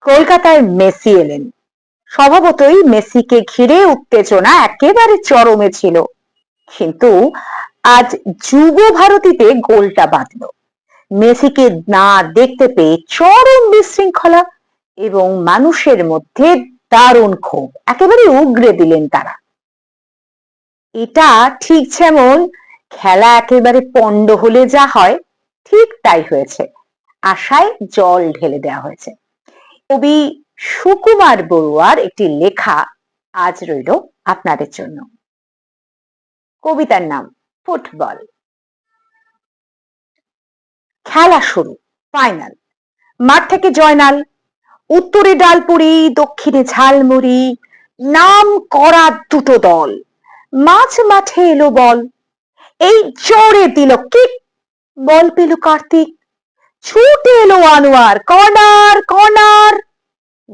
কলকাতায় মেসি এলেন। স্বভাবতই মেসিকে ঘিরে উত্তেজনা একেবারে চরমে ছিল, কিন্তু আজ যুব ভারতীতে গোলটা বাঁধল। মেসিকে না দেখতে পেয়ে চরম বিশৃঙ্খলা এবং মানুষের মধ্যে দারুণ ক্ষোভ একেবারে উগরে দিলেন তারা। এটা ঠিক যেমন খেলা একেবারে পণ্ড হলে যা হয়, ঠিক তাই হয়েছে। আশায় জল ঢেলে দেওয়া হয়েছে। কবি সুকুমার বড়ুয়ার একটি লেখা আজ রইল আপনাদের জন্য। কবিতার নাম ফুটবল। খেলা শুরু, ফাইনাল। মাঠ থেকে জয়নাল, উত্তরে ডালপুরি, দক্ষিণে ঝালমুড়ি, নাম করা দুটো দল। মাঝ মাঠে এলো বল, এই জোরে দিল কিক, বল পেল কার্তিক, ছুটে এলো আনোয়ার, কর্নার কর্নার,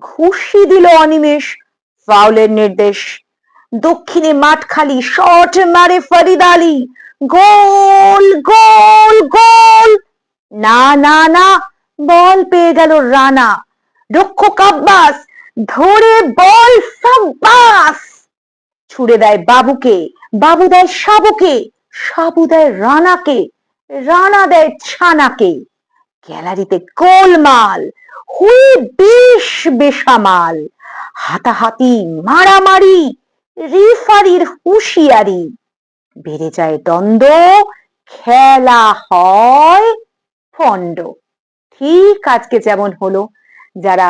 ঘুষি দিল অনিমেষ, ফাউলের নির্দেশ। দক্ষিণে মাঠ খালি, শট মারে ফরিদ আলী, গোল গোল গোল। না না না, বল পেয়ে গেল রানা, রক্ষক আব্বাস, ধরে বল সাব্বাস, ছুড়ে দেয় বাবুকে, বাবু দেয় সাবুকে, সাবু দেয় রানাকে, রানা দেয় ছানাকে। গ্যালারিতে গোলমাল, হুই বেশ বেসামাল, হাতাহাতি মারামারি, রেফারির হুঁশিয়ারি, বেড়ে যায় দ্বন্দ্ব, খেলা হয় পণ্ড। ঠিক আজকে যেমন হলো, যারা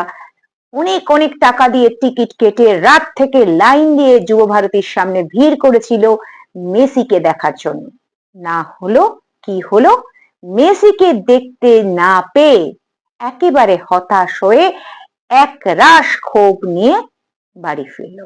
অনেক অনেক টাকা দিয়ে টিকিট কেটে রাত থেকে লাইন দিয়ে যুব ভারতীর সামনে ভিড় করেছিল মেসিকে দেখার জন্য, না হলো কি হলো, মেসিকে দেখতে না পেয়ে একেবারে হতাশ হয়ে এক রাশ ক্ষোভ নিয়ে বাড়ি ফিরল।